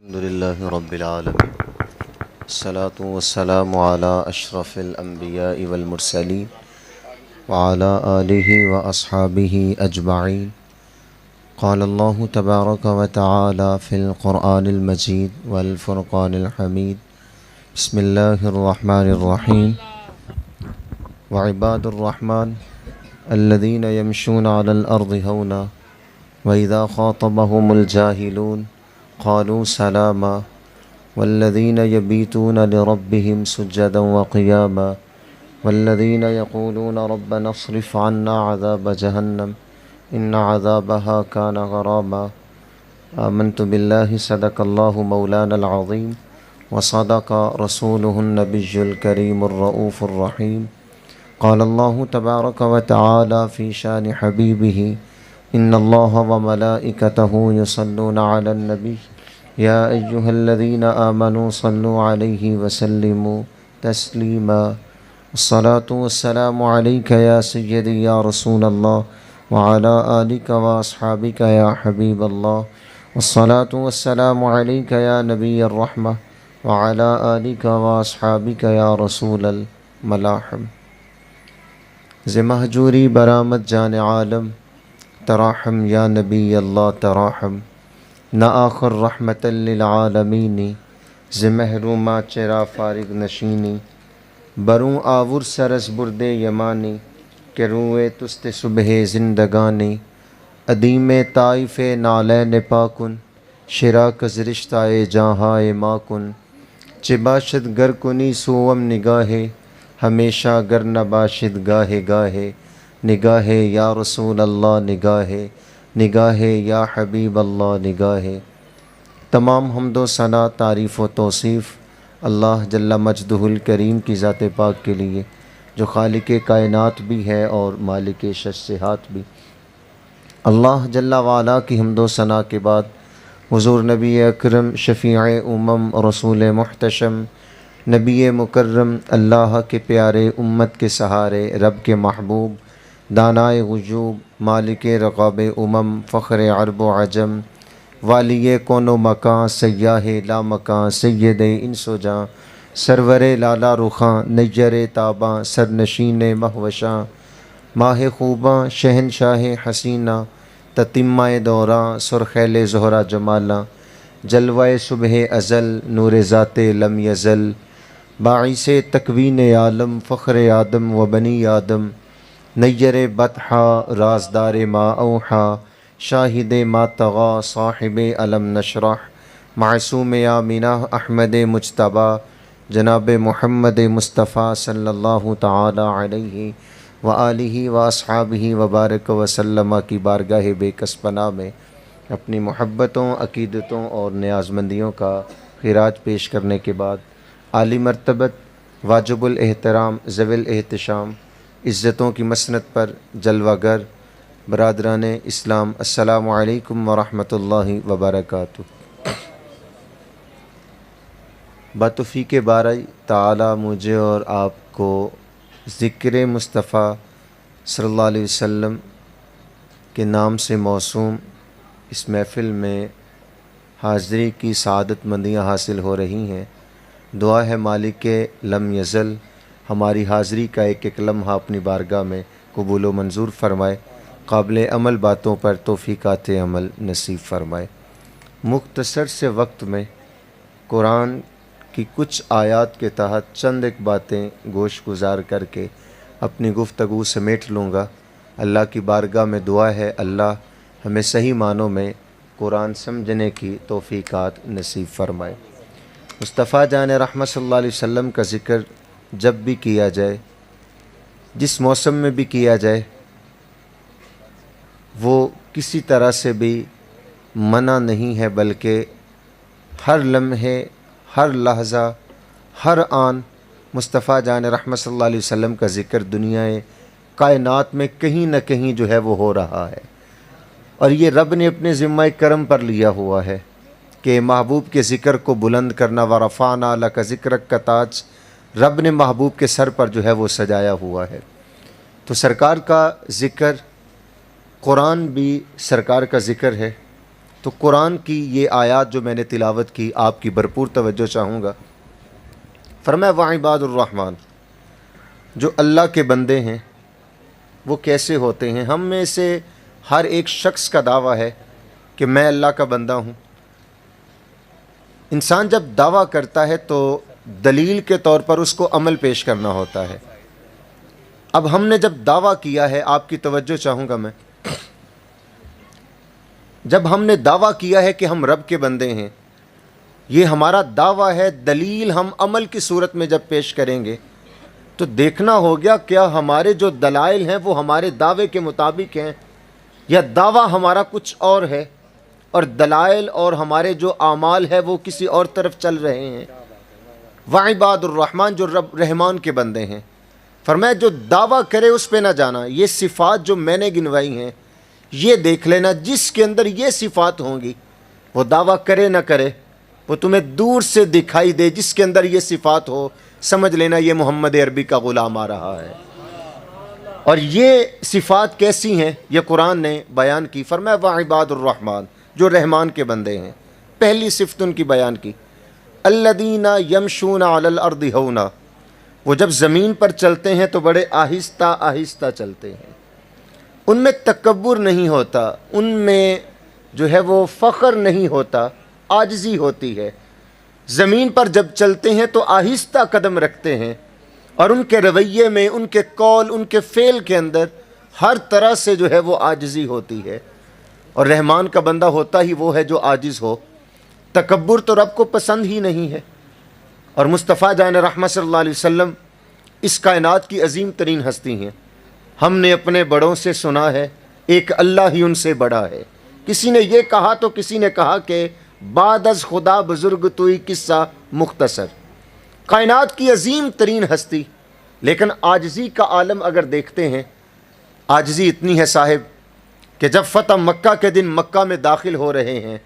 الحمد لله رب العالمين الصلاة والسلام على أشرف الأنبياء والمرسلين وعلى آله وأصحابه أجمعين. قال الله تبارك وتعالى في القرآن المجيد والفرقان الحميد. بسم الله الرحمن الرحيم. وعباد الرحمن الذين يمشون على الأرض هونا وإذا خاطبهم الجاهلون قالوا سلاما والذين يبيتون لربهم سجدا وقياما والذين يقولون ربنا اصرف عنا عذاب جهنم إن عذابها كان غراما. آمنت بالله صدق الله مولانا العظيم وصدق رسوله النبي الكريم الرؤوف الرحيم. قال الله تبارك وتعالى في شان حبيبه إن الله وملائكته يصلون على النبي يا أيها الذين آمنوا صلوا عليه وسلموا تسليما. الصلاة والسلام عليك يا سيدي يا رسول الله وعلى آلك وأصحابك يا حبيب الله. والصلاة والسلام عليك يا نبي الرحمة وعلى آلك وأصحابك يا رسول الملاحم. ز مہجوری برآمد جان عالم تراحم یا نبی اللہ تراحم. نہ آخر رحمت للعالمین ز محرومہ چرا فارغ نشینی. بروں آور سرس برد یمانی کہ روئے تست صبح زندگانی. ادیم طائف نالین پاکن شراک ز رشتہ جاہائے ماکن. چہ باشد گر کنی سوم نگاہے ہمیشہ گر نباشد گاہے گاہے. نگاہے یا رسول اللہ نگاہے نگاہے یا حبیب اللہ نگاہے. تمام حمد و ثنا تعریف و توصیف اللہ جل مجدہ الکریم کی ذات پاک کے لیے جو خالق کائنات بھی ہے اور مالک شجاعت بھی. اللہ جل وعلا کی حمد و ثنا کے بعد حضور نبی اکرم شفیع امم رسول محتشم نبی مکرم اللہ کے پیارے امت کے سہارے رب کے محبوب دانائے غیوب مالک رقاب امم فخر عرب و عجم والی کون و مکان سیاہ لا مکان سید انس و جاں سرور لالا رخاں نیر تاباں سرنشین مہوشاں ماہ خوباں شہنشاہ حسینہ تتمہ دوراں سرخیل زہرہ جمالاں جلوہ صبح ازل نور ذات لم یزل باعث تکوین عالم فخر آدم و بنی آدم نیر بطحا رازدار ما اوحا شاہد ما طغا صاحب علم نشرح معصوم آمینہ احمد مجتبی جناب محمد مصطفیٰ صلی اللہ تعالی علیہ وآلہ واصحابہ وبارک وسلم کی بارگاہ بے کس پناہ میں اپنی محبتوں عقیدتوں اور نیازمندیوں کا خراج پیش کرنے کے بعد عالی مرتبت واجب الاحترام ذوی الاحتشام عزتوں کی مسند پر جلوہ گر برادران اسلام السلام علیکم ورحمۃ اللہ وبرکاتہ. بتوفیق باری تعالی مجھے اور آپ کو ذکر مصطفیٰ صلی اللہ علیہ وسلم کے نام سے موسوم اس محفل میں حاضری کی سعادت مندیاں حاصل ہو رہی ہیں. دعا ہے مالک لم یزل ہماری حاضری کا ایک ایک لمحہ اپنی بارگاہ میں قبول و منظور فرمائے. قابل عمل باتوں پر توفیقات عمل نصیب فرمائے. مختصر سے وقت میں قرآن کی کچھ آیات کے تحت چند ایک باتیں گوش گزار کر کے اپنی گفتگو سمیٹ لوں گا. اللہ کی بارگاہ میں دعا ہے اللہ ہمیں صحیح معنوں میں قرآن سمجھنے کی توفیقات نصیب فرمائے. مصطفیٰ جان رحمت صلی اللہ علیہ وسلم کا ذکر جب بھی کیا جائے جس موسم میں بھی کیا جائے وہ کسی طرح سے بھی منع نہیں ہے بلکہ ہر لمحے ہر لحظہ ہر آن مصطفیٰ جان رحمت صلی اللہ علیہ وسلم کا ذکر دنیا کائنات میں کہیں نہ کہیں جو ہے وہ ہو رہا ہے. اور یہ رب نے اپنے ذمہ کرم پر لیا ہوا ہے کہ محبوب کے ذکر کو بلند کرنا. ورفعنا لک ذکرک کا تاج رب نے محبوب کے سر پر جو ہے وہ سجایا ہوا ہے. تو سرکار کا ذکر قرآن بھی سرکار کا ذکر ہے. تو قرآن کی یہ آیات جو میں نے تلاوت کی آپ کی بھرپور توجہ چاہوں گا۔ فرمایا وعباد الرحمن، جو اللہ کے بندے ہیں وہ کیسے ہوتے ہیں؟ ہم میں سے ہر ایک شخص کا دعویٰ ہے کہ میں اللہ کا بندہ ہوں۔ انسان جب دعویٰ کرتا ہے تو دلیل کے طور پر اس کو عمل پیش کرنا ہوتا ہے۔ اب ہم نے جب دعویٰ کیا ہے، آپ کی توجہ چاہوں گا میں، جب ہم نے دعویٰ کیا ہے کہ ہم رب کے بندے ہیں، یہ ہمارا دعویٰ ہے، دلیل ہم عمل کی صورت میں جب پیش کریں گے تو دیکھنا ہوگا کیا ہمارے جو دلائل ہیں وہ ہمارے دعوے کے مطابق ہیں یا دعویٰ ہمارا کچھ اور ہے اور دلائل اور ہمارے جو اعمال ہے وہ کسی اور طرف چل رہے ہیں۔ وعباد الرحمن، جو رب رحمان کے بندے ہیں، فرمایا جو دعویٰ کرے اس پہ نہ جانا۔ یہ صفات جو میں نے گنوائی ہیں یہ دیکھ لینا، جس کے اندر یہ صفات ہوں گی وہ دعویٰ کرے نہ کرے وہ تمہیں دور سے دکھائی دے، جس کے اندر یہ صفات ہو سمجھ لینا یہ محمد عربی کا غلام آ رہا ہے۔ اور یہ صفات کیسی ہیں یہ قرآن نے بیان کی۔ فرمایا وعباد الرحمن، جو رحمان کے بندے ہیں، پہلی صفت ان کی بیان کی، الذین یمشون علی الارض ہونا، وہ جب زمین پر چلتے ہیں تو بڑے آہستہ آہستہ چلتے ہیں، ان میں تکبر نہیں ہوتا، ان میں جو ہے وہ فخر نہیں ہوتا، عاجزی ہوتی ہے۔ زمین پر جب چلتے ہیں تو آہستہ قدم رکھتے ہیں اور ان کے رویے میں، ان کے قول، ان کے فعل کے اندر ہر طرح سے جو ہے وہ عاجزی ہوتی ہے۔ اور رحمان کا بندہ ہوتا ہی وہ ہے جو عاجز ہو۔ تکبر تو رب کو پسند ہی نہیں ہے۔ اور مصطفیٰ جان رحمت صلی اللہ علیہ وسلم اس کائنات کی عظیم ترین ہستی ہیں۔ ہم نے اپنے بڑوں سے سنا ہے ایک اللہ ہی ان سے بڑا ہے۔ کسی نے یہ کہا تو کسی نے کہا کہ بعد از خدا بزرگ توئی قصہ مختصر۔ کائنات کی عظیم ترین ہستی، لیکن عاجزی کا عالم اگر دیکھتے ہیں، عاجزی اتنی ہے صاحب کہ جب فتح مکہ کے دن مکہ میں داخل ہو رہے ہیں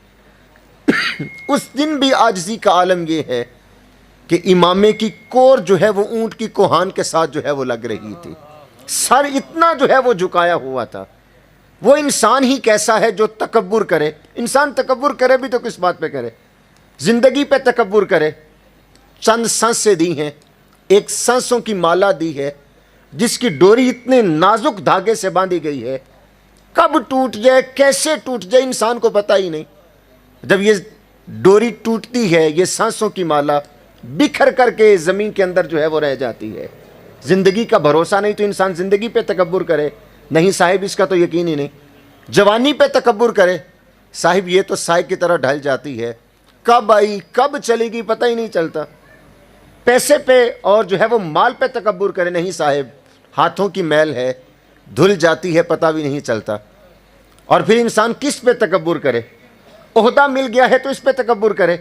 اس دن بھی عاجزی کا عالم یہ ہے کہ امامے کی کور جو ہے وہ اونٹ کی کوہان کے ساتھ جو ہے وہ لگ رہی تھی، سر اتنا جو ہے وہ جھکایا ہوا تھا۔ وہ انسان ہی کیسا ہے جو تکبر کرے؟ انسان تکبر کرے بھی تو کس بات پہ کرے؟ زندگی پہ تکبر کرے۔ چند سانسیں دی ہیں، ایک سانسوں کی مالا دی ہے جس کی ڈوری اتنے نازک دھاگے سے باندھی گئی ہے، کب ٹوٹ جائے کیسے ٹوٹ جائے انسان کو پتہ ہی نہیں۔ جب یہ ڈوری ٹوٹتی ہے، یہ سانسوں کی مالا بکھر کر کے زمین کے اندر جو ہے وہ رہ جاتی ہے۔ زندگی کا بھروسہ نہیں تو انسان زندگی پہ تکبر کرے؟ نہیں صاحب، اس کا تو یقین ہی نہیں۔ جوانی پہ تکبر کرے؟ صاحب یہ تو سائے کی طرح ڈھل جاتی ہے، کب آئی کب چلے گی پتہ ہی نہیں چلتا۔ پیسے پہ اور جو ہے وہ مال پہ تکبر کرے؟ نہیں صاحب، ہاتھوں کی میل ہے، دھل جاتی ہے پتہ بھی نہیں چلتا۔ اور پھر انسان کس پہ تکبر کرے؟ عہدہ مل گیا ہے تو اس پہ تکبر کرے،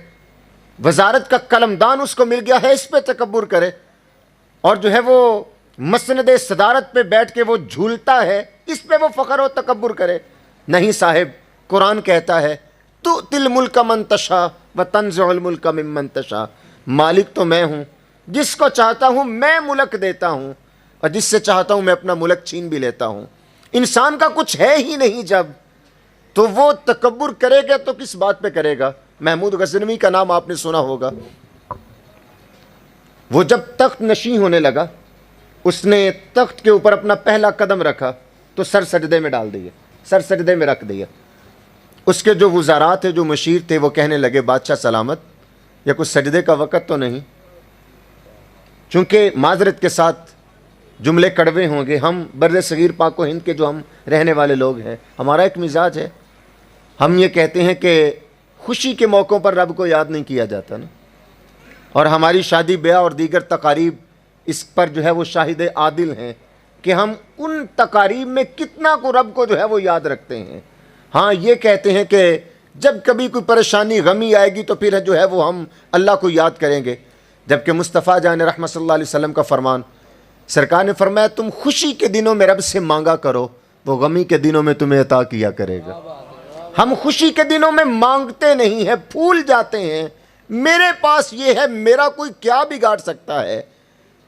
وزارت کا قلمدان اس کو مل گیا ہے اس پہ تکبر کرے، اور جو ہے وہ مسند صدارت پہ بیٹھ کے وہ جھولتا ہے اس پہ وہ فخر و تکبر کرے؟ نہیں صاحب، قرآن کہتا ہے تؤتی الملک من تشاء وتنزع الملک ممن تشاء، مالک تو میں ہوں، جس کو چاہتا ہوں میں ملک دیتا ہوں اور جس سے چاہتا ہوں میں اپنا ملک چھین بھی لیتا ہوں۔ انسان کا کچھ ہے ہی نہیں جب، تو وہ تکبر کرے گا تو کس بات پہ کرے گا؟ محمود غزنوی کا نام آپ نے سنا ہوگا۔ وہ جب تخت نشین ہونے لگا، اس نے تخت کے اوپر اپنا پہلا قدم رکھا تو سر سجدے میں ڈال دیا، سر سجدے میں رکھ دیا۔ اس کے جو وزراء تھے، جو مشیر تھے، وہ کہنے لگے بادشاہ سلامت، یا کچھ سجدے کا وقت تو نہیں؟ چونکہ معذرت کے ساتھ جملے کڑوے ہوں گے، ہم بر صغیر پاک و ہند کے جو ہم رہنے والے لوگ ہیں، ہمارا ایک مزاج ہے، ہم یہ کہتے ہیں کہ خوشی کے موقعوں پر رب کو یاد نہیں کیا جاتا نا، اور ہماری شادی بیاہ اور دیگر تقاریب اس پر جو ہے وہ شاہد عادل ہیں کہ ہم ان تقاریب میں کتنا کو رب کو جو ہے وہ یاد رکھتے ہیں۔ ہاں یہ کہتے ہیں کہ جب کبھی کوئی پریشانی غمی آئے گی تو پھر جو ہے وہ ہم اللہ کو یاد کریں گے، جبکہ مصطفیٰ جان رحمت صلی اللہ علیہ وسلم کا فرمان، سرکار نے فرمایا تم خوشی کے دنوں میں رب سے مانگا کرو، وہ غمی کے دنوں میں تمہیں عطا کیا کرے گا۔ ہم خوشی کے دنوں میں مانگتے نہیں ہیں، پھول جاتے ہیں، میرے پاس یہ ہے، میرا کوئی کیا بگاڑ سکتا ہے۔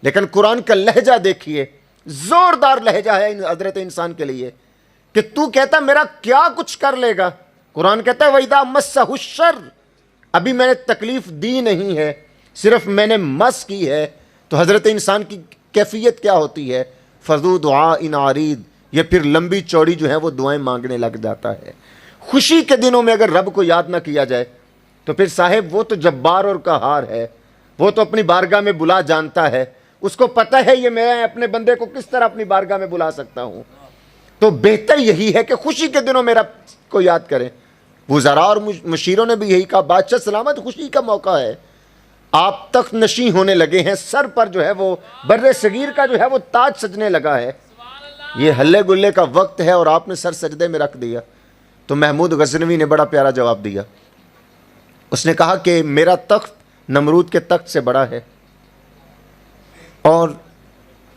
لیکن قرآن کا لہجہ دیکھیے، زوردار لہجہ ہے حضرت انسان کے لیے کہ تو کہتا میرا کیا کچھ کر لے گا، قرآن کہتا ہے وَإِذَا مَسَّهُ الشَّرُّ، ابھی میں نے تکلیف دی نہیں ہے، صرف میں نے مس کی ہے. تو حضرت انسان کی کیفیت کیا ہوتی ہے؟ فَذُو دُعَاءٍ عَرِيضٍ، یہ پھر لمبی چوڑی جو ہے وہ دعائیں مانگنے لگ جاتا ہے. خوشی کے دنوں میں اگر رب کو یاد نہ کیا جائے تو پھر صاحب وہ تو جبار اور قہار ہے، وہ تو اپنی بارگاہ میں بلا جانتا ہے، اس کو پتہ ہے یہ میں اپنے بندے کو کس طرح اپنی بارگاہ میں بلا سکتا ہوں. تو بہتر یہی ہے کہ خوشی کے دنوں میں رب کو یاد کریں. وزراء اور مشیروں نے بھی یہی کہا بادشاہ سلامت خوشی کا موقع ہے، آپ تخت نشین ہونے لگے ہیں، سر پر جو ہے وہ بر صغیر کا جو ہے وہ تاج سجنے لگا ہے، یہ ہلے گلے کا وقت ہے اور آپ نے سر سجدے میں رکھ دیا. تو محمود غزنوی نے بڑا پیارا جواب دیا. اس نے کہا کہ میرا تخت نمرود کے تخت سے بڑا ہے، اور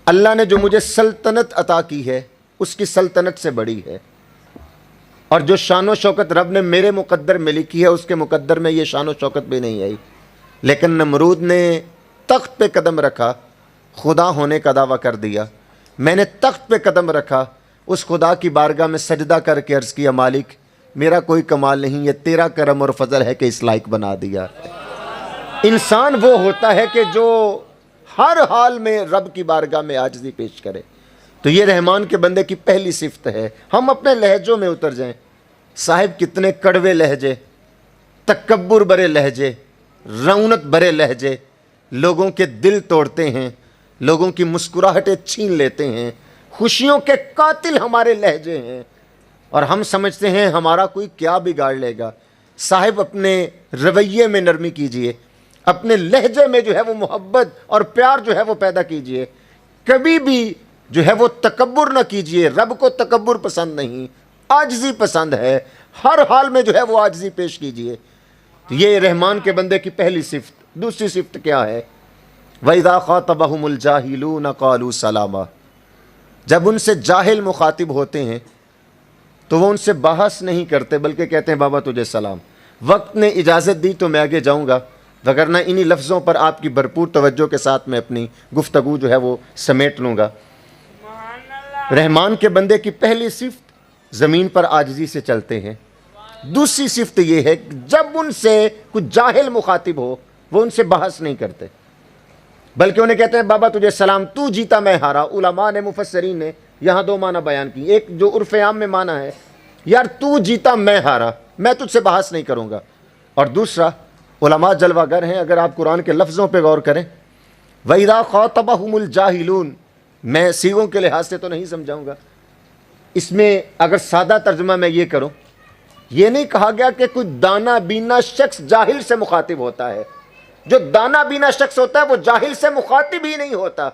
اللہ نے جو مجھے سلطنت عطا کی ہے اس کی سلطنت سے بڑی ہے، اور جو شان و شوکت رب نے میرے مقدر میں لکھی ہے اس کے مقدر میں یہ شان و شوکت بھی نہیں آئی. لیکن نمرود نے تخت پہ قدم رکھا، خدا ہونے کا دعویٰ کر دیا. میں نے تخت پہ قدم رکھا، اس خدا کی بارگاہ میں سجدہ کر کے عرض کیا مالک میرا کوئی کمال نہیں، یہ تیرا کرم اور فضل ہے کہ اس لائق بنا دیا. انسان وہ ہوتا ہے کہ جو ہر حال میں رب کی بارگاہ میں عاجزی پیش کرے. تو یہ رحمان کے بندے کی پہلی صفت ہے. ہم اپنے لہجوں میں اتر جائیں. صاحب کتنے کڑوے لہجے، تکبر برے لہجے، رونت برے لہجے لوگوں کے دل توڑتے ہیں، لوگوں کی مسکراہٹیں چھین لیتے ہیں. خوشیوں کے قاتل ہمارے لہجے ہیں، اور ہم سمجھتے ہیں ہمارا کوئی کیا بگاڑ لے گا. صاحب اپنے رویے میں نرمی کیجئے، اپنے لہجے میں جو ہے وہ محبت اور پیار جو ہے وہ پیدا کیجئے. کبھی بھی جو ہے وہ تکبر نہ کیجئے. رب کو تکبر پسند نہیں، عاجزی پسند ہے. ہر حال میں جو ہے وہ عاجزی پیش کیجئے. یہ رحمان کے بندے کی پہلی صفت. دوسری صفت کیا ہے؟ وَإِذَا خَاطَبَهُمُ الْجَاهِلُونَ قَالُوا سَلَامًا، جب ان سے جاہل مخاطب ہوتے ہیں تو وہ ان سے بحث نہیں کرتے بلکہ کہتے ہیں بابا تجھے سلام. وقت نے اجازت دی تو میں آگے جاؤں گا، وگرنہ انہی لفظوں پر آپ کی بھرپور توجہ کے ساتھ میں اپنی گفتگو جو ہے وہ سمیٹ لوں گا. رحمان کے بندے کی پہلی صفت زمین پر عاجزی سے چلتے ہیں. دوسری صفت یہ ہے کہ جب ان سے کچھ جاہل مخاطب ہو وہ ان سے بحث نہیں کرتے بلکہ انہیں کہتے ہیں بابا تجھے سلام، تو جیتا میں ہارا. علماء نے مفسرین نے یہاں دو معنی بیان کی. ایک جو عرف عام میں معنی ہے یار تو جیتا میں ہارا، میں تجھ سے بحث نہیں کروں گا. اور دوسرا علماء جلوہ گر ہیں، اگر آپ قرآن کے لفظوں پہ غور کریں وَإِذَا خَاطَبَهُمُ الْجَاهِلُونَ، میں سیغوں کے لحاظ سے تو نہیں سمجھاؤں گا. اس میں اگر سادہ ترجمہ میں یہ کروں، یہ نہیں کہا گیا کہ کوئی دانا بینا شخص جاہل سے مخاطب ہوتا ہے. جو دانا بینا شخص ہوتا ہے وہ جاہل سے مخاطب ہی نہیں ہوتا،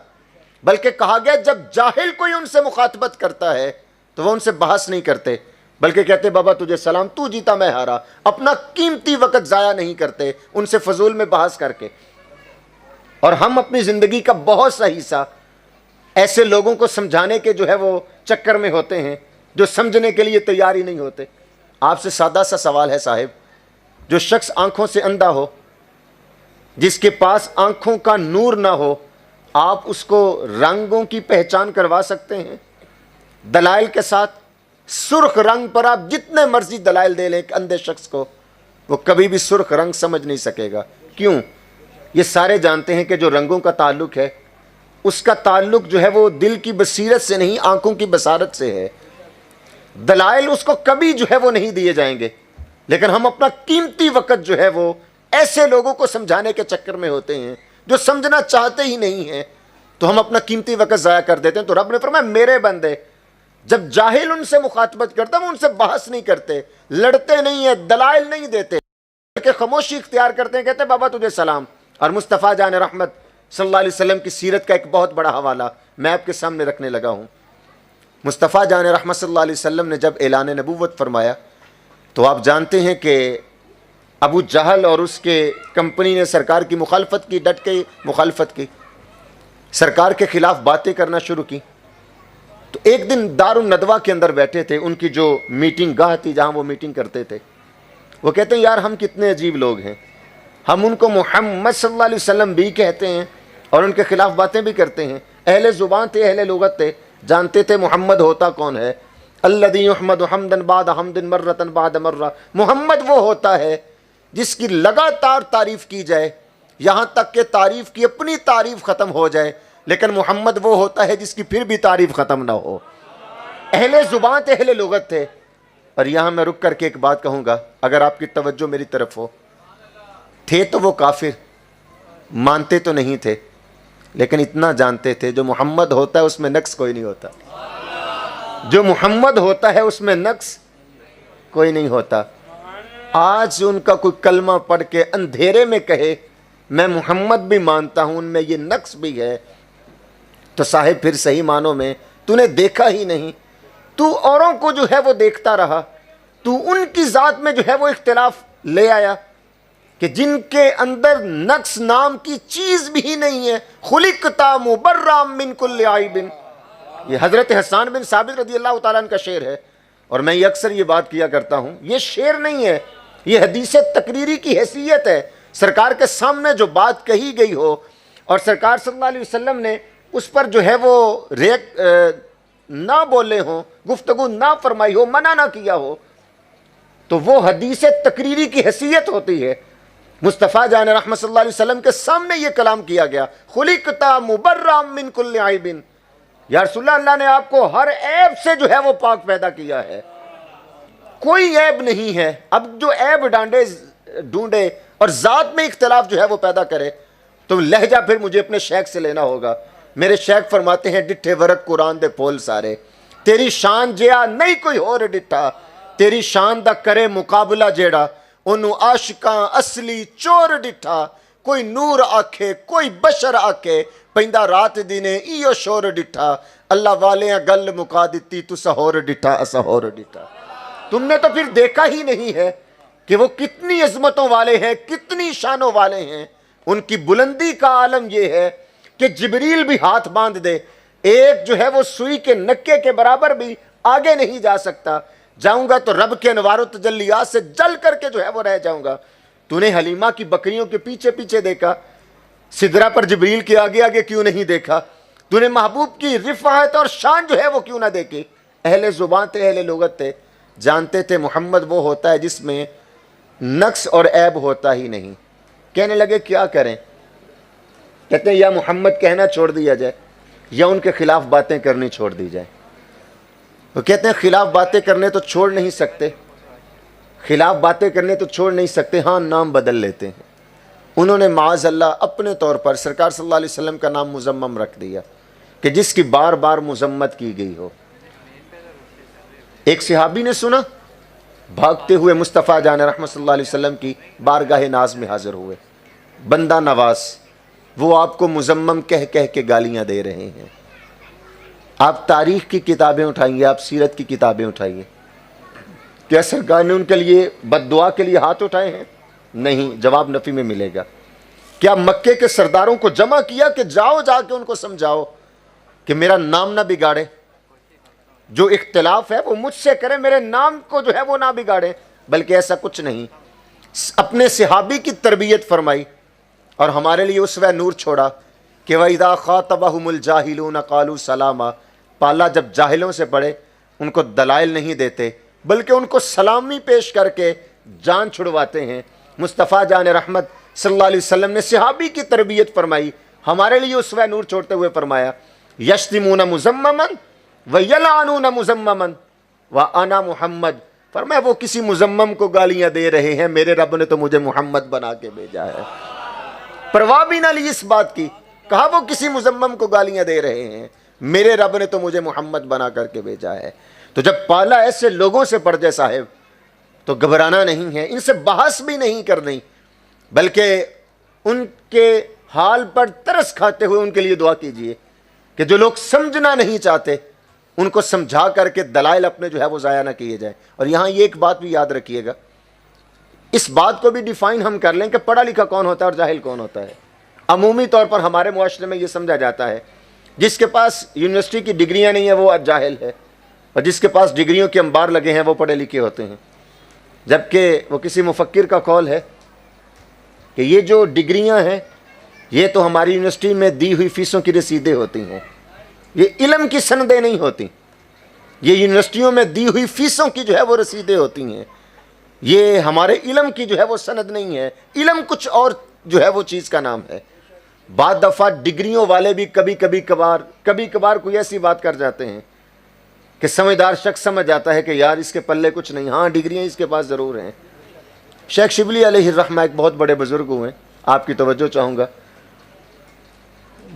بلکہ کہا گیا جب جاہل کوئی ان سے مخاطبت کرتا ہے تو وہ ان سے بحث نہیں کرتے بلکہ کہتے بابا تجھے سلام، تو جیتا میں ہارا. اپنا قیمتی وقت ضائع نہیں کرتے ان سے فضول میں بحث کر کے. اور ہم اپنی زندگی کا بہت سا حصہ ایسے لوگوں کو سمجھانے کے جو ہے وہ چکر میں ہوتے ہیں جو سمجھنے کے لیے تیار ہی نہیں ہوتے. آپ سے سادہ سا سوال ہے صاحب، جو شخص آنکھوں سے اندھا ہو، جس کے پاس آنکھوں کا نور نہ ہو، آپ اس کو رنگوں کی پہچان کروا سکتے ہیں دلائل کے ساتھ؟ سرخ رنگ پر آپ جتنے مرضی دلائل دے لیں ایک اندھے شخص کو، وہ کبھی بھی سرخ رنگ سمجھ نہیں سکے گا. کیوں؟ یہ سارے جانتے ہیں کہ جو رنگوں کا تعلق ہے اس کا تعلق جو ہے وہ دل کی بصیرت سے نہیں، آنکھوں کی بصارت سے ہے. دلائل اس کو کبھی جو ہے وہ نہیں دیے جائیں گے. لیکن ہم اپنا قیمتی وقت جو ہے وہ ایسے لوگوں کو سمجھانے کے چکر میں ہوتے ہیں جو سمجھنا چاہتے ہی نہیں ہیں، تو ہم اپنا قیمتی وقت ضائع کر دیتے ہیں. تو رب نے فرمایا میرے بندے جب جاہل ان سے مخاطبت کرتا وہ ان سے بحث نہیں کرتے، لڑتے نہیں ہیں، دلائل نہیں دیتے بلکہ خاموشی اختیار کرتے ہیں، کہتے ہیں بابا تجھے سلام. اور مصطفیٰ جان رحمت صلی اللہ علیہ وسلم کی سیرت کا ایک بہت بڑا حوالہ میں آپ کے سامنے رکھنے لگا ہوں. مصطفیٰ جان رحمت صلی اللہ علیہ وسلم نے جب اعلان نبوت فرمایا تو آپ جانتے ہیں کہ ابو جہل اور اس کے کمپنی نے سرکار کی مخالفت کی، ڈٹ کے مخالفت کی، سرکار کے خلاف باتیں کرنا شروع کی. تو ایک دن دار الندوہ کے اندر بیٹھے تھے، ان کی جو میٹنگ گاہ تھی جہاں وہ میٹنگ کرتے تھے. وہ کہتے ہیں یار ہم کتنے عجیب لوگ ہیں، ہم ان کو محمد صلی اللہ علیہ وسلم بھی کہتے ہیں اور ان کے خلاف باتیں بھی کرتے ہیں. اہل زبان تھے، اہل لغت تھے، جانتے تھے محمد ہوتا کون ہے، الذی یحمد حمدا بعد حمد مرۃ بعد مرہ، محمد وہ ہوتا ہے جس کی لگاتار تعریف کی جائے یہاں تک کہ تعریف کی اپنی تعریف ختم ہو جائے، لیکن محمد وہ ہوتا ہے جس کی پھر بھی تعریف ختم نہ ہو۔ اہل زبان تھے، اہل لغت تھے۔ اور یہاں میں رک کر کے ایک بات کہوں گا، اگر آپ کی توجہ میری طرف ہو، تھے تو وہ کافر، مانتے تو نہیں تھے، لیکن اتنا جانتے تھے جو محمد ہوتا ہے اس میں نقص کوئی نہیں ہوتا، جو محمد ہوتا ہے اس میں نقص کوئی نہیں ہوتا۔ آج ان کا کوئی کلمہ پڑھ کے اندھیرے میں کہے میں محمد بھی مانتا ہوں، ان میں یہ نقص بھی ہے، تو صاحب پھر صحیح معنوں میں تو نے دیکھا ہی نہیں، تو اوروں کو جو ہے وہ دیکھتا رہا، تو ان کی ذات میں جو ہے وہ اختلاف لے آیا کہ جن کے اندر نقص نام کی چیز بھی نہیں ہے۔ خلقتا مبرأ من کل عیب، یہ حضرت حسان بن ثابت رضی اللہ تعالیٰ عنہ کا شعر ہے، اور میں یہ اکثر یہ بات کیا کرتا ہوں، یہ شعر نہیں ہے، یہ حدیث تقریری کی حیثیت ہے۔ سرکار کے سامنے جو بات کہی گئی ہو اور سرکار صلی اللہ علیہ وسلم نے اس پر جو ہے وہ نہ بولے ہوں، گفتگو نہ فرمائی ہو، منع نہ کیا ہو، تو وہ حدیث تقریری کی حیثیت ہوتی ہے۔ مصطفیٰ جان رحمت صلی اللہ علیہ وسلم کے سامنے یہ کلام کیا گیا، خلقتا مبرأ من کل عیب، یا رسول اللہ نے آپ کو ہر عیب سے جو ہے وہ پاک پیدا کیا ہے، کوئی عیب نہیں ہے۔ اب جو عیب ڈھونڈے اور ذات میں اختلاف جو ہے وہ پیدا کرے، تو لہجہ پھر مجھے اپنے شیخ سے لینا ہوگا۔ میرے شیخ فرماتے ہیں، ڈٹھے ورق قرآن دے پول سارے، تیری شان جیا نہیں کوئی اور ڈٹھا، تیری شان دا کرے مقابلہ جیڑا، انہوں عاشقاں اصلی چور ڈٹھا، کوئی نور آکھے کوئی بشر آکھے، پیندہ رات دینے ایو شور ڈٹھا، اللہ والیاں گل مکا دیتی تو سہور ڈٹھا اسہور ڈٹھا۔ تم نے تو پھر دیکھا ہی نہیں ہے کہ وہ کتنی عظمتوں والے ہیں، کتنی شانوں والے ہیں۔ ان کی بلندی کا عالم یہ ہے کہ جبریل بھی ہاتھ باندھ دے، ایک جو ہے وہ سوئی کے نکے کے برابر بھی آگے نہیں جا سکتا، جاؤں گا تو رب کے انوار و تجلیات سے جل کر کے جو ہے وہ رہ جاؤں گا۔ تو نے حلیمہ کی بکریوں کے پیچھے پیچھے دیکھا، سدرہ پر جبریل کے آگے آگے کیوں نہیں دیکھا؟ تو نے محبوب کی رفعت اور شان جو ہے وہ کیوں نہ دیکھی؟ اہل زبان تھے، اہل لغت تھے، جانتے تھے محمد وہ ہوتا ہے جس میں نقص اور عیب ہوتا ہی نہیں۔ کہنے لگے کیا کریں؟ کہتے ہیں یا محمد کہنا چھوڑ دیا جائے یا ان کے خلاف باتیں کرنی چھوڑ دی جائے۔ وہ کہتے ہیں خلاف باتیں کرنے تو چھوڑ نہیں سکتے، خلاف باتیں کرنے تو چھوڑ نہیں سکتے، ہاں نام بدل لیتے ہیں۔ انہوں نے معاذ اللہ اپنے طور پر سرکار صلی اللہ علیہ وسلم کا نام مزمم رکھ دیا کہ جس کی بار بار مذمت کی گئی ہو۔ ایک صحابی نے سنا، بھاگتے ہوئے مصطفیٰ جان رحمت صلی اللہ علیہ وسلم کی بارگاہ ناز میں حاضر ہوئے، بندہ نواز، وہ آپ کو مذمم کہہ کہہ کے گالیاں دے رہے ہیں۔ آپ تاریخ کی کتابیں اٹھائیے، آپ سیرت کی کتابیں اٹھائیے، کیا سرکار نے ان کے لیے بد دعا کے لیے ہاتھ اٹھائے ہیں؟ نہیں، جواب نفی میں ملے گا۔ کیا مکے کے سرداروں کو جمع کیا کہ جاؤ جا کے ان کو سمجھاؤ کہ میرا نام نہ بگاڑے، جو اختلاف ہے وہ مجھ سے کرے، میرے نام کو جو ہے وہ نہ بگاڑے؟ بلکہ ایسا کچھ نہیں، اپنے صحابی کی تربیت فرمائی اور ہمارے لیے اسوہ نور چھوڑا کہ وَإِذَا خَاطَبَهُمُ الْجَاهِلُونَ قَالُوا سَلَامًا۔ پالا جب جاہلوں سے پڑھے ان کو دلائل نہیں دیتے بلکہ ان کو سلامی پیش کر کے جان چھڑواتے ہیں۔ مصطفیٰ جان رحمت صلی اللہ علیہ وسلم نے صحابی کی تربیت فرمائی، ہمارے لیے اسوہ نور چھوڑتے ہوئے فرمایا یشتمون مذمما ویلعنون مذمما وانا محمد۔ فرمایا وہ کسی مذمم کو گالیاں دے رہے ہیں، میرے رب نے تو مجھے محمد بنا کے بھیجا ہے۔ پرواہ بھی نہ لی اس بات کی، کہا وہ کسی مذمم کو گالیاں دے رہے ہیں، میرے رب نے تو مجھے محمد بنا کر کے بھیجا ہے۔ تو جب پالا ایسے لوگوں سے پڑ جائے صاحب تو گھبرانا نہیں ہے، ان سے بحث بھی نہیں کرنی، بلکہ ان کے حال پر ترس کھاتے ہوئے ان کے لیے دعا کیجئے کہ جو لوگ سمجھنا نہیں چاہتے ان کو سمجھا کر کے دلائل اپنے جو ہے وہ ضائع نہ کیے جائیں۔ اور یہاں یہ ایک بات بھی یاد رکھیے گا، اس بات کو بھی ڈیفائن ہم کر لیں کہ پڑھا لکھا کون ہوتا ہے اور جاہل کون ہوتا ہے۔ عمومی طور پر ہمارے معاشرے میں یہ سمجھا جاتا ہے جس کے پاس یونیورسٹی کی ڈگریاں نہیں ہیں وہ جاہل ہے، اور جس کے پاس ڈگریوں کے انبار لگے ہیں وہ پڑھے لکھے ہوتے ہیں، جبکہ وہ کسی مفکر کا قول ہے کہ یہ جو ڈگریاں ہیں یہ تو ہماری یونیورسٹی میں دی ہوئی فیسوں کی رسیدیں ہوتی ہیں، یہ علم کی سندیں نہیں ہوتی۔ یہ یونیورسٹیوں میں دی ہوئی فیسوں کی جو ہے وہ رسیدیں ہوتی ہیں، یہ ہمارے علم کی جو ہے وہ سند نہیں ہے، علم کچھ اور جو ہے وہ چیز کا نام ہے۔ بعض دفعہ ڈگریوں والے بھی کبھی کبھار کوئی ایسی بات کر جاتے ہیں کہ سمجھدار شخص سمجھ جاتا ہے کہ یار اس کے پلے کچھ نہیں، ہاں ڈگریاں اس کے پاس ضرور ہیں۔ شیخ شبلی علیہ الرحمہ ایک بہت بڑے بزرگ ہوئے، آپ کی توجہ چاہوں گا،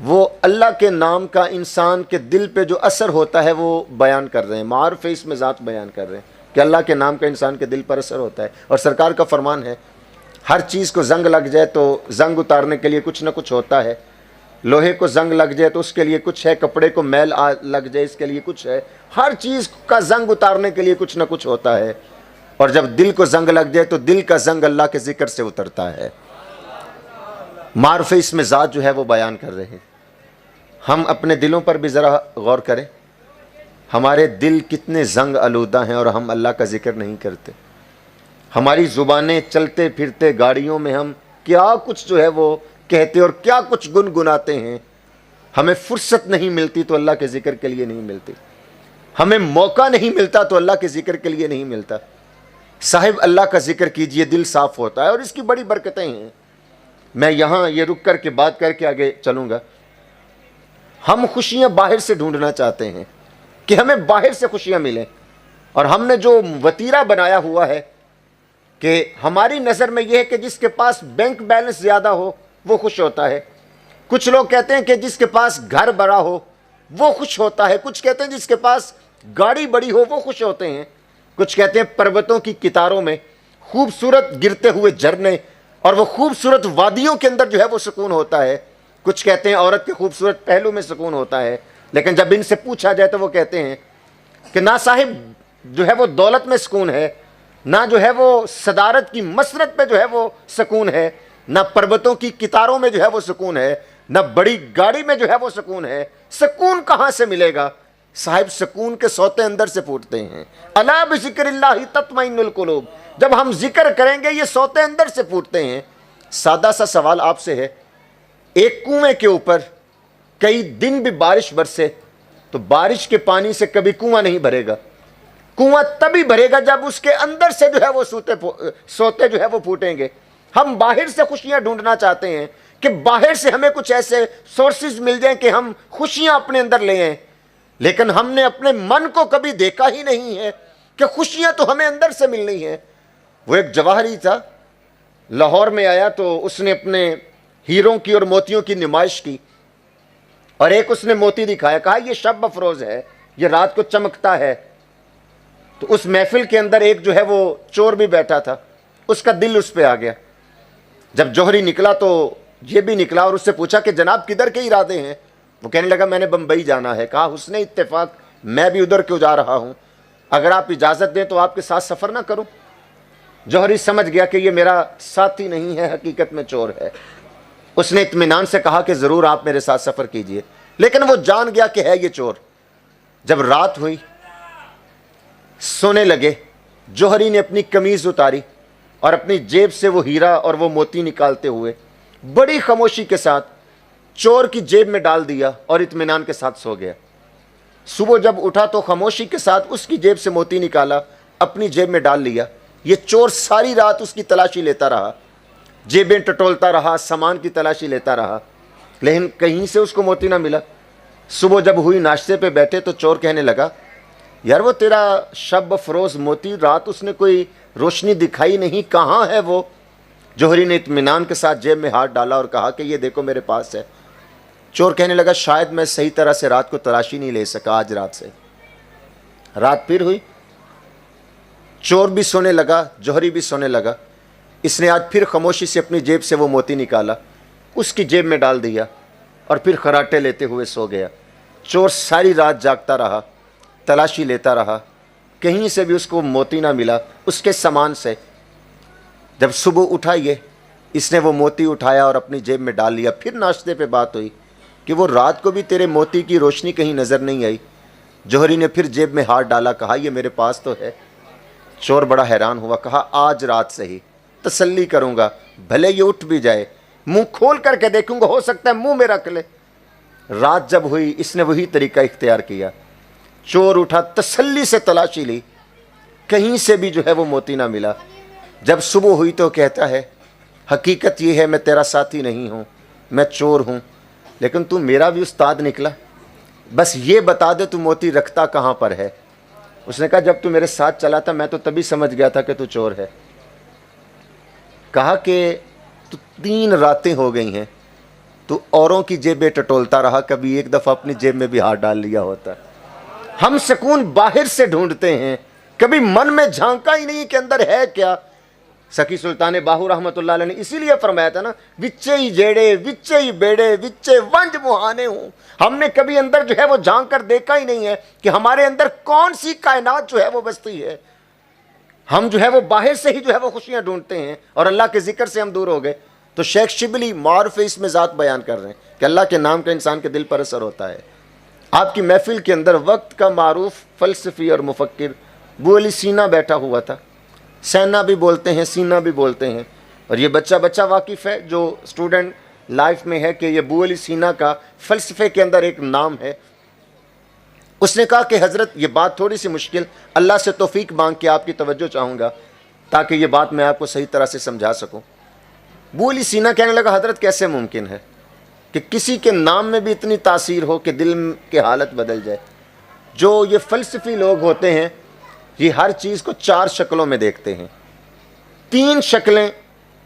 وہ اللہ کے نام کا انسان کے دل پہ جو اثر ہوتا ہے وہ بیان کر رہے ہیں، معارف اس میں ذات بیان کر رہے ہیں کہ اللہ کے نام کا انسان کے دل پر اثر ہوتا ہے، اور سرکار کا فرمان ہے ہر چیز کو زنگ لگ جائے تو زنگ اتارنے کے لیے کچھ نہ کچھ ہوتا ہے، لوہے کو زنگ لگ جائے تو اس کے لیے کچھ ہے، کپڑے کو میل لگ جائے اس کے لیے کچھ ہے، ہر چیز کا زنگ اتارنے کے لیے کچھ نہ کچھ ہوتا ہے، اور جب دل کو زنگ لگ جائے تو دل کا زنگ اللہ کے ذکر سے اترتا ہے۔ معارف اس میں ذات جو ہے وہ بیان کر رہے ہیں۔ ہم اپنے دلوں پر بھی ذرا غور کریں، ہمارے دل کتنے زنگ آلودہ ہیں اور ہم اللہ کا ذکر نہیں کرتے۔ ہماری زبانیں چلتے پھرتے گاڑیوں میں ہم کیا کچھ جو ہے وہ کہتے اور کیا کچھ گنگناتے ہیں، ہمیں فرصت نہیں ملتی تو اللہ کے ذکر کے لیے نہیں ملتی، ہمیں موقع نہیں ملتا تو اللہ کے ذکر کے لیے نہیں ملتا۔ صاحب اللہ کا ذکر کیجئے، دل صاف ہوتا ہے اور اس کی بڑی برکتیں ہیں۔ میں یہاں یہ رک کر کے بات کر کے آگے چلوں گا۔ ہم خوشیاں باہر سے ڈھونڈنا چاہتے ہیں کہ ہمیں باہر سے خوشیاں ملیں، اور ہم نے جو وتیرہ بنایا ہوا ہے کہ ہماری نظر میں یہ ہے کہ جس کے پاس بینک بیلنس زیادہ ہو وہ خوش ہوتا ہے، کچھ لوگ کہتے ہیں کہ جس کے پاس گھر بڑا ہو وہ خوش ہوتا ہے، کچھ کہتے ہیں جس کے پاس گاڑی بڑی ہو وہ خوش ہوتے ہیں، کچھ کہتے ہیں پروتوں کی کتاروں میں خوبصورت گرتے ہوئے جھرنے اور وہ خوبصورت وادیوں کے اندر جو ہے وہ سکون ہوتا ہے، کچھ کہتے ہیں عورت کے خوبصورت پہلو میں سکون ہوتا ہے۔ لیکن جب ان سے پوچھا جائے تو وہ کہتے ہیں کہ نہ صاحب جو ہے وہ دولت میں سکون ہے، نہ جو ہے وہ صدارت کی مسرت پہ جو ہے وہ سکون ہے، نہ پروتوں کی کتاروں میں جو ہے وہ سکون ہے، نہ بڑی گاڑی میں جو ہے وہ سکون ہے۔ سکون کہاں سے ملے گا صاحب؟ سکون کے سوتے اندر سے پھوٹتے ہیں۔ الا بذکر اللہ تطمئن القلوب، جب ہم ذکر کریں گے یہ سوتے اندر سے پھوٹتے ہیں۔ سادہ سا سوال آپ سے ہے، ایک کنویں کے اوپر کئی دن بھی بارش برسے تو بارش کے پانی سے کبھی کنواں نہیں بھرے گا، کنواں تبھی بھرے گا جب اس کے اندر سے جو ہے وہ سوتے جو ہے وہ پھوٹیں گے۔ ہم باہر سے خوشیاں ڈھونڈنا چاہتے ہیں کہ باہر سے ہمیں کچھ ایسے سورسز مل جائیں کہ ہم خوشیاں اپنے اندر لے آئیں، لیکن ہم نے اپنے من کو کبھی دیکھا ہی نہیں ہے کہ خوشیاں تو ہمیں اندر سے ملنی ہیں۔ وہ ایک جواہری تھا، لاہور میں آیا تو اس نے اپنے ہیروں کی اور موتیوں کی نمائش کی، اور ایک اس نے موتی دکھایا، کہا یہ شب افروز ہے، یہ رات کو چمکتا ہے۔ تو اس محفل کے اندر ایک جو ہے وہ چور بھی بیٹھا تھا، اس کا دل اس پہ آ گیا۔ جب جوہری نکلا تو یہ بھی نکلا اور اس سے پوچھا کہ جناب کدھر کے ارادے ہیں؟ وہ کہنے لگا میں نے بمبئی جانا ہے۔ کہا حسن اتفاق، میں بھی ادھر کیوں جا رہا ہوں، اگر آپ اجازت دیں تو آپ کے ساتھ سفر نہ کروں؟ جوہری سمجھ گیا کہ یہ میرا ساتھی نہیں ہے، حقیقت میں چور ہے۔ اس نے اطمینان سے کہا کہ ضرور آپ میرے ساتھ سفر کیجئے، لیکن وہ جان گیا کہ ہے یہ چور۔ جب رات ہوئی، سونے لگے، جوہری نے اپنی قمیض اتاری اور اپنی جیب سے وہ ہیرا اور وہ موتی نکالتے ہوئے بڑی خاموشی کے ساتھ چور کی جیب میں ڈال دیا اور اطمینان کے ساتھ سو گیا۔ صبح جب اٹھا تو خاموشی کے ساتھ اس کی جیب سے موتی نکالا، اپنی جیب میں ڈال لیا۔ یہ چور ساری رات اس کی تلاشی لیتا رہا، جیبیں ٹٹولتا رہا، سامان کی تلاشی لیتا رہا، لیکن کہیں سے اس کو موتی نہ ملا۔ صبح جب ہوئی، ناشتے پہ بیٹھے تو چور کہنے لگا یار وہ تیرا شب افروز موتی، رات اس نے کوئی روشنی دکھائی نہیں، کہاں ہے وہ؟ جوہری نے اطمینان کے ساتھ جیب میں ہاتھ ڈالا اور کہا کہ یہ دیکھو میرے پاس ہے۔ چور کہنے لگا شاید میں صحیح طرح سے رات کو تلاشی نہیں لے سکا آج رات سے۔ رات پھر ہوئی، چور بھی سونے لگا، جوہری بھی سونے لگا۔ اس نے آج پھر خاموشی سے اپنی جیب سے وہ موتی نکالا، اس کی جیب میں ڈال دیا اور پھر خراٹے لیتے ہوئے سو گیا۔ چور ساری رات جاگتا رہا، تلاشی لیتا رہا، کہیں سے بھی اس کو موتی نہ ملا اس کے سامان سے۔ جب صبح اٹھا اس نے وہ موتی اٹھایا اور اپنی جیب میں ڈال لیا۔ پھر ناشتے پہ بات ہوئی کہ وہ رات کو بھی تیرے موتی کی روشنی کہیں نظر نہیں آئی۔ جوہری نے پھر جیب میں ہاتھ ڈالا، کہا یہ میرے پاس تو ہے۔ چور بڑا حیران ہوا، کہا آج رات سے ہی تسلی کروں گا، بھلے یہ اٹھ بھی جائے، منہ کھول کر کے دیکھوں گا، ہو سکتا ہے منہ میں رکھ لے۔ رات جب ہوئی، اس نے وہی طریقہ اختیار کیا، چور اٹھا، تسلی سے تلاشی لی، کہیں سے بھی جو ہے وہ موتی نہ ملا۔ جب صبح ہوئی تو کہتا ہے حقیقت یہ ہے میں تیرا ساتھی نہیں ہوں، میں چور ہوں، لیکن تو میرا بھی استاد نکلا، بس یہ بتا دے تو موتی رکھتا کہاں پر ہے۔ اس نے کہا جب تو میرے ساتھ چلا تھا میں تو تبھی سمجھ گیا تھا کہ تو چور ہے۔ کہا کہ تو 3 راتیں ہو گئی ہیں تو اوروں کی جیبیں ٹٹولتا رہا، کبھی ایک دفعہ اپنی جیب میں بھی ہاتھ ڈال لیا ہوتا۔ ہم سکون باہر سے ڈھونڈتے ہیں، کبھی من میں جھانکا ہی نہیں کہ اندر ہے کیا۔ سکی سلطان باہو رحمۃ اللہ علیہ نے اسی لیے فرمایا تھا نا، وچے ہی جیڑے وچے ہی بیڑے وچے ونج مہانے ہوں۔ ہم نے کبھی اندر جو ہے وہ جھانک کر دیکھا ہی نہیں ہے کہ ہمارے اندر کون سی کائنات جو ہے وہ بستی ہے۔ ہم جو ہے وہ باہر سے ہی جو ہے وہ خوشیاں ڈھونڈتے ہیں اور اللہ کے ذکر سے ہم دور ہو گئے۔ تو شیخ شبلی معارف اس میں ذات بیان کر رہے ہیں کہ اللہ کے نام کا انسان کے دل پر اثر ہوتا ہے۔ آپ کی محفل کے اندر وقت کا معروف فلسفی اور مفکر ابو علی سینا بیٹھا ہوا تھا۔ سینا بھی بولتے ہیں، سینا بھی بولتے ہیں، اور یہ بچہ واقف ہے جو اسٹوڈنٹ لائف میں ہے کہ یہ ابو علی سینا کا فلسفے کے اندر ایک نام ہے۔ اس نے کہا کہ حضرت یہ بات تھوڑی سی مشکل، اللہ سے توفیق مانگ کے آپ کی توجہ چاہوں گا تاکہ یہ بات میں آپ کو صحیح طرح سے سمجھا سکوں۔ ابو علی سینا کہنے لگا حضرت کیسے ممکن ہے کہ کسی کے نام میں بھی اتنی تاثیر ہو کہ دل کی حالت بدل جائے۔ جو یہ فلسفی لوگ ہوتے ہیں یہ ہر چیز کو 4 شکلوں میں دیکھتے ہیں۔ 3 شکلیں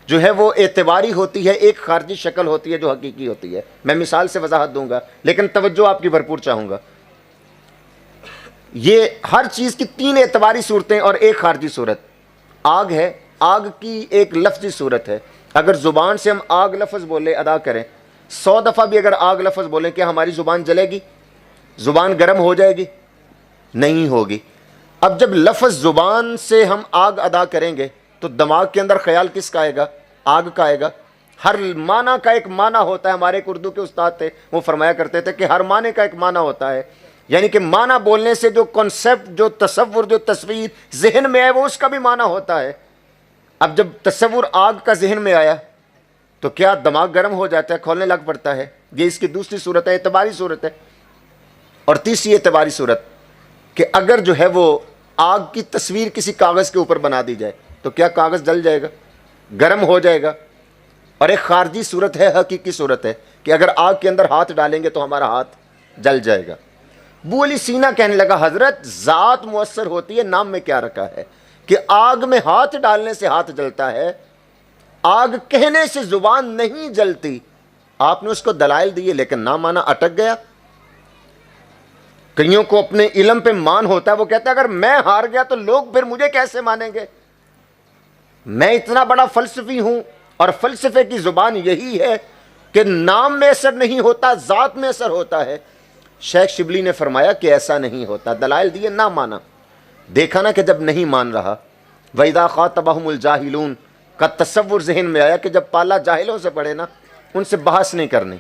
جو ہے وہ اعتباری ہوتی ہے، ایک خارجی شکل ہوتی ہے جو حقیقی ہوتی ہے۔ میں مثال سے وضاحت دوں گا لیکن توجہ آپ کی بھرپور چاہوں گا۔ یہ ہر چیز کی 3 اعتباری صورتیں اور ایک خارجی صورت۔ آگ ہے، آگ کی ایک لفظی صورت ہے۔ اگر زبان سے ہم آگ لفظ بولے ادا کریں، 100 دفعہ بھی اگر آگ لفظ بولیں، کیا ہماری زبان جلے گی؟ زبان گرم ہو جائے گی؟ نہیں ہوگی۔ اب جب لفظ زبان سے ہم آگ ادا کریں گے تو دماغ کے اندر خیال کس کا آئے گا؟ آگ کا آئے گا۔ ہر معنی کا ایک معنی ہوتا ہے۔ ہمارے ایک اردو کے استاد تھے، وہ فرمایا کرتے تھے کہ ہر معنی کا ایک معنی ہوتا ہے، یعنی کہ معنی بولنے سے جو کنسپٹ، جو تصور، جو تصویر ذہن میں ہے وہ اس کا بھی معنی ہوتا ہے۔ اب جب تصور آگ کا ذہن میں آیا تو کیا دماغ گرم ہو جاتا ہے، کھولنے لگ پڑتا ہے؟ یہ اس کی دوسری صورت ہے، اعتباری صورت ہے۔ اور تیسری اعتباری صورت کہ اگر جو ہے وہ آگ کی تصویر کسی کاغذ کے اوپر بنا دی جائے تو کیا کاغذ جل جائے گا، گرم ہو جائے گا؟ اور ایک خارجی صورت ہے، حقیقی صورت ہے کہ اگر آگ کے اندر ہاتھ ڈالیں گے تو ہمارا ہاتھ جل جائے گا۔ ابو علی سینا کہنے لگا حضرت ذات مؤثر ہوتی ہے، نام میں کیا رکھا ہے کہ آگ میں ہاتھ ڈالنے سے ہاتھ جلتا ہے، آگ کہنے سے زبان نہیں جلتی۔ آپ نے اس کو دلائل دیے لیکن نہ مانا، اٹک گیا۔ کئیوں کو اپنے علم پہ مان ہوتا ہے، وہ کہتا ہے اگر میں ہار گیا تو لوگ پھر مجھے کیسے مانیں گے؟ میں اتنا بڑا فلسفی ہوں، اور فلسفے کی زبان یہی ہے کہ نام میں اثر نہیں ہوتا، ذات میں اثر ہوتا ہے۔ شیخ شبلی نے فرمایا کہ ایسا نہیں ہوتا، دلائل دیے، نہ مانا۔ دیکھا نا کہ جب نہیں مان رہا، وَإِذَا خَاطَبَهُمُ الْجَاهِلُونَ کا تصور ذہن میں آیا کہ جب پالا جاہلوں سے پڑے نا، ان سے بحث نہیں کرنی،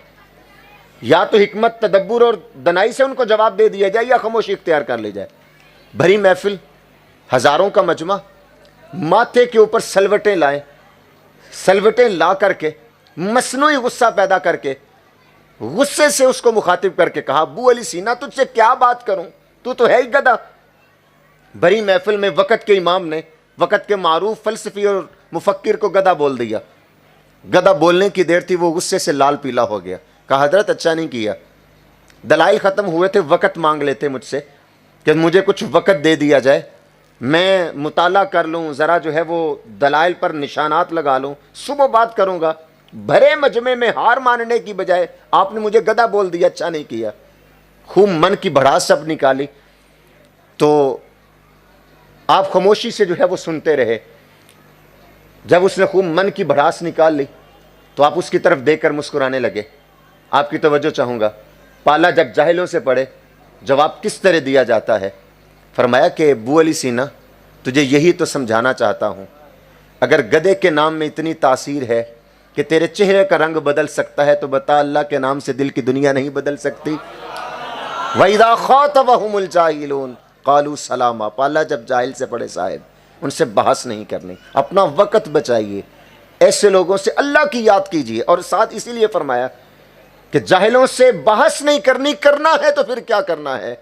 یا تو حکمت، تدبر اور دنائی سے ان کو جواب دے دیا جائے یا خاموشی اختیار کر لی جائے۔ بھری محفل، ہزاروں کا مجمع، ماتھے کے اوپر سلوٹیں لائیں، سلوٹیں لا کر کے مصنوعی غصہ پیدا کر کے غصے سے اس کو مخاطب کر کے کہا ابو علی سینا تجھ سے کیا بات کروں، تو ہے ہی گدھا۔ بھری محفل میں وقت کے امام نے وقت کے معروف فلسفی اور مفکر کو گدھا بول دیا۔ گدھا بولنے کی دیر تھی، وہ غصے سے لال پیلا ہو گیا۔ کہا حضرت اچھا نہیں کیا، دلائل ختم ہوئے تھے، وقت مانگ لیتے مجھ سے کہ مجھے کچھ وقت دے دیا جائے، میں مطالعہ کر لوں، ذرا جو ہے وہ دلائل پر نشانات لگا لوں، صبح بات کروں گا۔ بھرے مجمع میں ہار ماننے کی بجائے آپ نے مجھے گدھا بول دیا، اچھا نہیں کیا۔ خوب من کی بھڑاس سب نکالی تو آپ خاموشی سے جو ہے وہ سنتے رہے۔ جب اس نے خوب من کی بھڑاس نکال لی تو آپ اس کی طرف دیکھ کر مسکرانے لگے۔ آپ کی توجہ چاہوں گا، پالا جب جاہلوں سے پڑے جواب کس طرح دیا جاتا ہے۔ فرمایا کہ ابو علی سینا تجھے یہی تو سمجھانا چاہتا ہوں، اگر گدھے کے نام میں اتنی تاثیر ہے کہ تیرے چہرے کا رنگ بدل سکتا ہے تو بتا اللہ کے نام سے دل کی دنیا نہیں بدل سکتی۔ وَإِذَا خَاطَبَهُمُ الْجَاهِلُونَ قَالُوا سَلَامًا۔ پالا جب جاہل سے پڑے صاحب، ان سے بحث نہیں کرنی، اپنا وقت بچائیے، ایسے لوگوں سے اللہ کی یاد کیجیے۔ اور ساتھ اسی لیے فرمایا کہ جاہلوں سے بحث نہیں کرنی، کرنا ہے تو پھر کیا کرنا ہے؟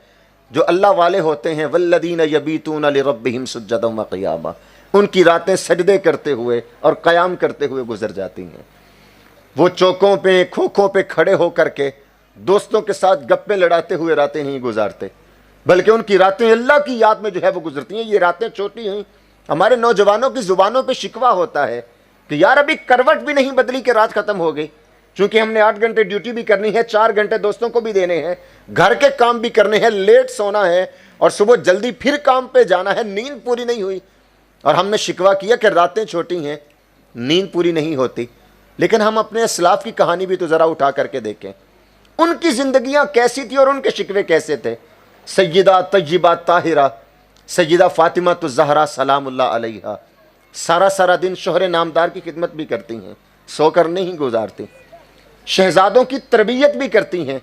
جو اللہ والے ہوتے ہیں والذین یبیتون لربہم سجدا وقیاما، ان کی راتیں سجدے کرتے ہوئے اور قیام کرتے ہوئے گزر جاتی ہیں۔ وہ چوکوں پہ کھوکھوں پہ کھڑے ہو کر کے دوستوں کے ساتھ گپیں لڑاتے ہوئے راتیں نہیں گزارتے، بلکہ ان کی راتیں اللہ کی یاد میں جو ہے وہ گزرتی ہیں۔ یہ راتیں چھوٹی ہیں، ہمارے نوجوانوں کی زبانوں پہ شکوہ ہوتا ہے کہ یار ابھی کروٹ بھی نہیں بدلی کہ رات ختم ہو گئی، چونکہ ہم نے 8 گھنٹے ڈیوٹی بھی کرنی ہے، 4 گھنٹے دوستوں کو بھی دینے ہیں، گھر کے کام بھی کرنے ہیں، لیٹ سونا ہے اور صبح جلدی پھر کام پہ جانا ہے، نیند پوری نہیں ہوئی۔ اور ہم نے شکوہ کیا کہ راتیں چھوٹی ہیں، نیند پوری نہیں ہوتی۔ لیکن ہم اپنے اسلاف کی کہانی بھی تو ذرا اٹھا کر کے دیکھیں، ان کی زندگیاں کیسی تھی اور ان کے شکوے کیسے تھے۔ سیدہ طیبہ طاہرہ سیدہ فاطمہ الزہرا سلام اللہ علیہا سارا دن شوہر نامدار کی خدمت بھی کرتی ہیں، سو کر نہیں گزارتی، شہزادوں کی تربیت بھی کرتی ہیں۔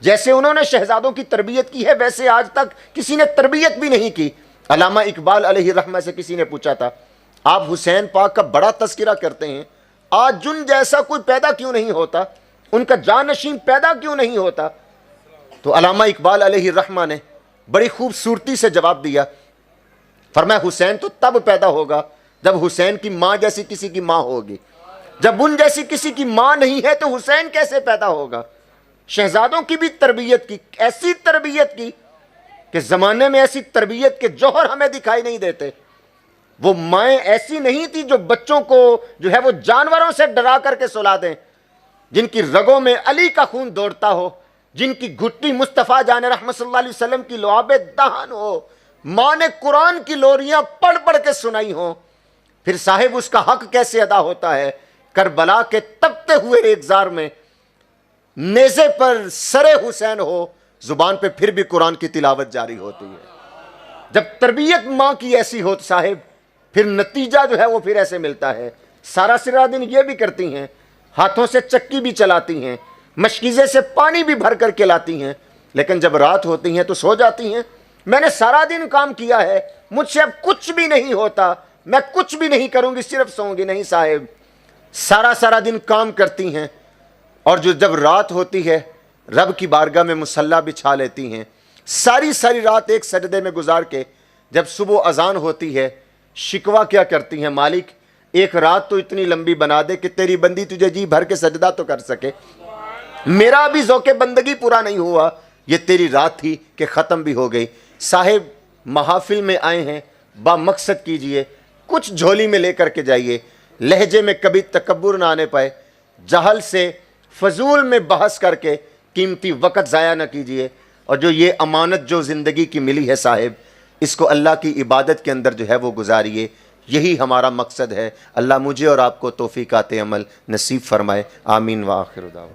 جیسے انہوں نے شہزادوں کی تربیت کی ہے ویسے آج تک کسی نے تربیت بھی نہیں کی۔ علامہ اقبال علیہ الرحمہ سے کسی نے پوچھا تھا آپ حسین پاک کا بڑا تذکرہ کرتے ہیں، آج جن جیسا کوئی پیدا کیوں نہیں ہوتا، ان کا جانشین پیدا کیوں نہیں ہوتا؟ تو علامہ اقبال علیہ الرحمہ نے بڑی خوبصورتی سے جواب دیا، فرمایا حسین تو تب پیدا ہوگا جب حسین کی ماں جیسی کسی کی ماں ہوگی، جب ان جیسی کسی کی ماں نہیں ہے تو حسین کیسے پیدا ہوگا؟ شہزادوں کی بھی تربیت کی، ایسی تربیت کی کہ زمانے میں ایسی تربیت کے جوہر ہمیں دکھائی نہیں دیتے۔ وہ مائیں ایسی نہیں تھی جو بچوں کو جو ہے وہ جانوروں سے ڈرا کر کے سلا دیں، جن کی رگوں میں علی کا خون دوڑتا ہو، جن کی گھٹی مصطفیٰ جان رحمت صلی اللہ علیہ وسلم کی لعاب دہن ہو، ماں نے قرآن کی لوریاں پڑھ پڑھ کے سنائی ہوں، پھر صاحب اس کا حق کیسے ادا ہوتا ہے؟ کربلا کے تپتے ہوئے ریگزار میں نیزے پر سر حسین ہو، زبان پہ پھر بھی قرآن کی تلاوت جاری ہوتی ہے۔ جب تربیت ماں کی ایسی ہو تو صاحب پھر نتیجہ جو ہے وہ پھر ایسے ملتا ہے۔ سارا دن یہ بھی کرتی ہیں، ہاتھوں سے چکی بھی چلاتی ہیں، مشکیزے سے پانی بھی بھر کر کے لاتی ہیں، لیکن جب رات ہوتی ہیں تو سو جاتی ہیں۔ میں نے سارا دن کام کیا ہے، مجھ سے اب کچھ بھی نہیں ہوتا، میں کچھ بھی نہیں کروں گی، صرف سوؤں گی۔ نہیں صاحب، سارا دن کام کرتی ہیں، اور جب رات ہوتی ہے رب کی بارگاہ میں مصلی بچھا لیتی ہیں، ساری رات ایک سجدے میں گزار کے جب صبح اذان ہوتی ہے شکوہ کیا کرتی ہیں، مالک ایک رات تو اتنی لمبی بنا دے کہ تیری بندی تجھے جی بھر کے سجدہ تو کر سکے، میرا بھی ذوق بندگی پورا نہیں ہوا، یہ تیری رات تھی کہ ختم بھی ہو گئی۔ صاحب محافل میں آئے ہیں، با مقصد کیجئے، کچھ جھولی میں لے کر کے جائیے، لہجے میں کبھی تکبر نہ آنے پائے، جہل سے فضول میں بحث کر کے قیمتی وقت ضائع نہ کیجئے، اور جو یہ امانت جو زندگی کی ملی ہے صاحب، اس کو اللہ کی عبادت کے اندر جو ہے وہ گزاریے، یہی ہمارا مقصد ہے۔ اللہ مجھے اور آپ کو توفیقات عمل نصیب فرمائے، آمین وآخر دعوانا۔